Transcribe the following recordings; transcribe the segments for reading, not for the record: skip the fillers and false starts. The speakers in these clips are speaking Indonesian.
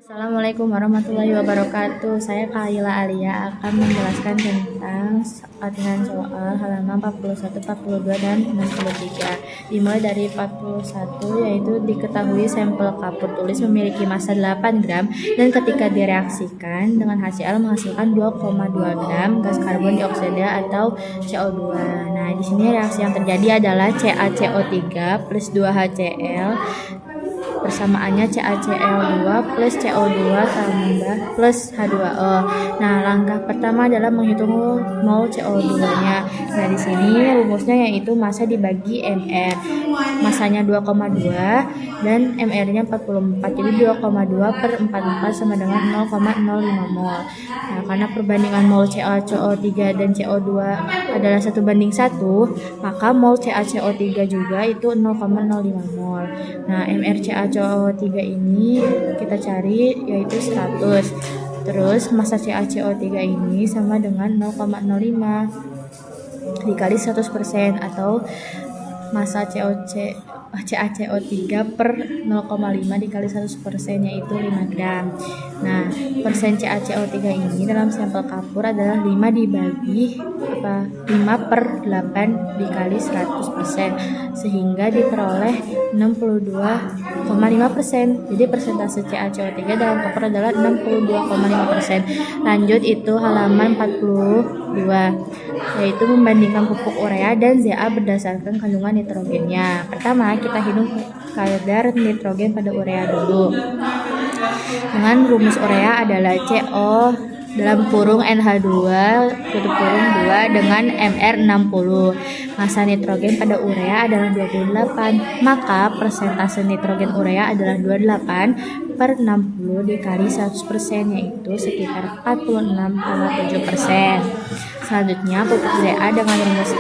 Assalamualaikum warahmatullahi wabarakatuh. Saya Kaila Alia akan menjelaskan tentang latihan soal halaman 41, 42, dan 63. Dimulai dari 41, yaitu diketahui sampel kapur tulis memiliki massa 8 gram dan ketika direaksikan dengan HCl menghasilkan 2,2 gram gas karbon dioksida atau CO2. Nah, di sini reaksi yang terjadi adalah CaCO3 plus 2HCl. Persamaannya CaCl2 plus CO2 tambah plus H2O. Nah, langkah pertama adalah menghitung mol CO2-nya. Nah, di sini rumusnya yaitu massa dibagi Mr. Massanya 2,2 dan Mr-nya 44. Jadi 2,2 per 44 sama dengan 0,05 mol. Nah, karena perbandingan mol CaCO3 dan CO2 adalah 1:1, maka mol CaCO3 juga itu 0,05 mol. Nah, Mr CaCO3 ini kita cari yaitu 100. Terus massa CaCO3 ini sama dengan 0,05 dikali 100% atau massa CaCO3 per 0,5 dikali 100% yaitu 5 gram. Nah, persen CaCO3 ini dalam sampel kapur adalah 5 dibagi 5 per 8 dikali 100%, sehingga diperoleh 62,5%. Jadi persentase CaCO3 dalam kapur adalah 62,5%. Lanjut, itu halaman 42, yaitu membandingkan pupuk urea dan Za berdasarkan kandungan nitrogennya. Pertama, kita hitung kadar nitrogen pada urea dulu. Dengan rumus urea adalah CO dalam kurung NH2 tutup kurung 2 dengan Mr 60. Massa nitrogen pada urea adalah 28, maka persentase nitrogen urea adalah 28 per 60 dikali 100%, yaitu sekitar 46,7%. Selanjutnya, pupuk Za dengan rumus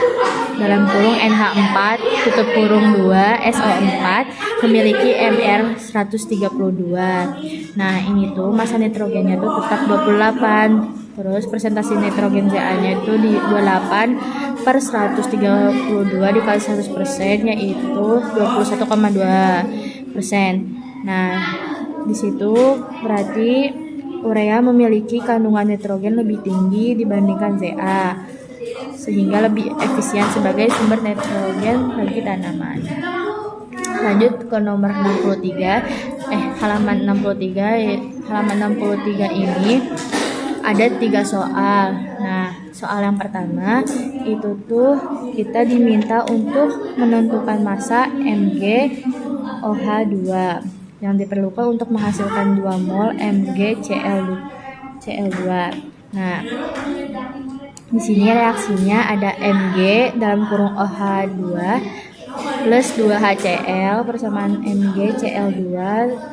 dalam kurung NH4 tutup kurung 2 SO4 memiliki Mr 132. Nah, ini tuh massa nitrogennya tuh tetap 28. Terus persentase nitrogen Za-nya itu di 28 per 132 dikali 100%, yaitu 21,2%. Nah, di situ berarti urea memiliki kandungan nitrogen lebih tinggi dibandingkan Za, sehingga lebih efisien sebagai sumber nitrogen bagi tanaman. Lanjut ke nomor 63, halaman 63 ini ada 3 soal. Nah, soal yang pertama itu tuh kita diminta untuk menentukan massa MgOH2 yang diperlukan untuk menghasilkan 2 mol MgCl2. Nah, di sini reaksinya ada Mg dalam kurung OH2 plus 2HCl persamaan MgCl2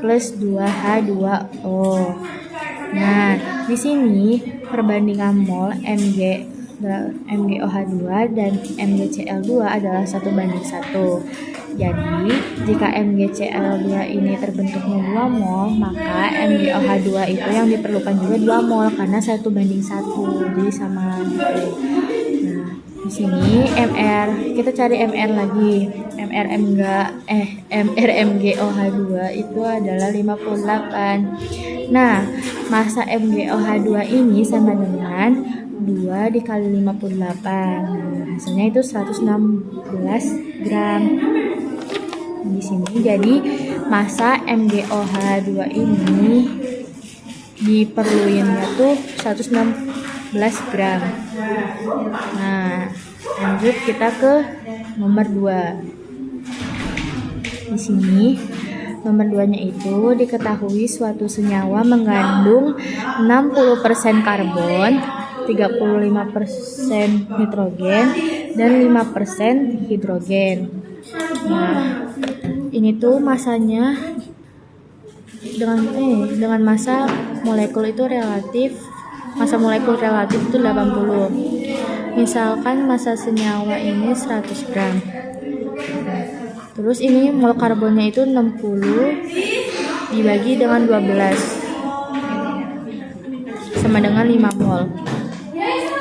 plus 2H2O. Nah, di sini perbandingan mol MgOH2 dan MgCl2 adalah 1:1. Jadi, jika MgCl2 ini terbentuknya 2 mol, maka MgOH2 itu yang diperlukan juga 2 mol karena 1:1. Jadi sama gitu. Nah, di sini kita cari Mr lagi. Mr MgOH2 itu adalah 58. Nah, massa MgOH2 ini sama dengan 2 dikali 58. Nah, hasilnya itu 116 gram. Di sini jadi massa MgOH2 ini diperluinnya tuh 116 gram. Nah, lanjut kita ke nomor 2. Di sini nomor 2-nya itu diketahui suatu senyawa mengandung 60% karbon, 35% nitrogen, dan 5% hidrogen. Nah, ini tuh masanya dengan massa molekul itu relatif, massa molekul relatif itu 80. Misalkan massa senyawa ini 100 gram. Terus ini mol karbonnya itu 60 dibagi dengan 12 sama dengan 5 mol.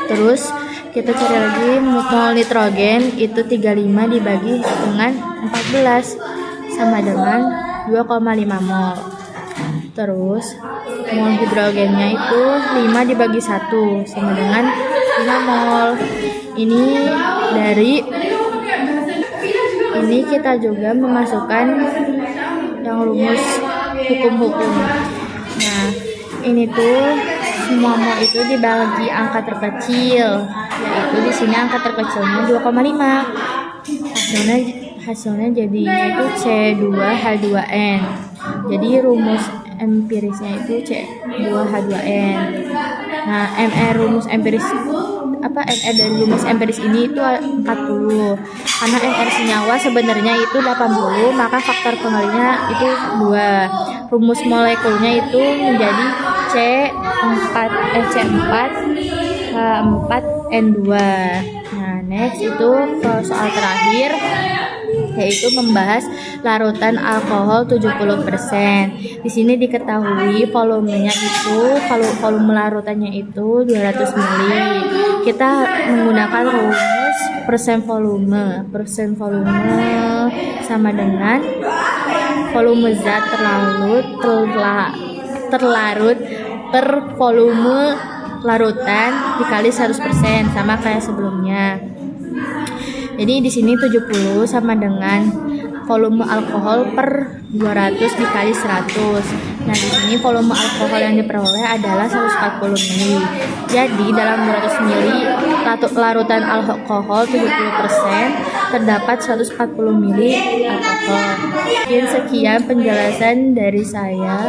Terus kita cari lagi mol nitrogen itu 35 dibagi dengan 14 sama dengan 2,5 mol. Terus mol hidrogennya itu 5 dibagi 1 sama dengan 5 mol. Ini kita juga memasukkan yang rumus hukum-hukum. Nah, ini tuh semua mol itu dibagi angka terkecil, yaitu di sini angka terkecilnya 2,5. Hasilnya jadinya itu C2H2N. Jadi rumus empirisnya itu C2H2N. Nah, rumus empiris dari rumus empiris ini itu 40. Karena MR senyawa sebenarnya itu 80, maka faktor pengalinya itu 2. Rumus molekulnya itu menjadi C4H4N2. Nah, next itu soal terakhir, yaitu membahas larutan alkohol 70%. Di sini diketahui volumenya itu, kalau volume larutannya itu 200 ml. Kita menggunakan rumus persen volume. Persen volume sama dengan volume zat terlarut per volume larutan dikali 100%, sama kayak sebelumnya. Jadi di sini 70 sama dengan volume alkohol per 200 dikali 100. Nah, di sini volume alkohol yang diperoleh adalah 140 ml. Jadi dalam 200 ml larutan alkohol 70% terdapat 140 ml alkohol. Sekian penjelasan dari saya.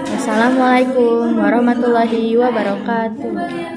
Wassalamualaikum warahmatullahi wabarakatuh.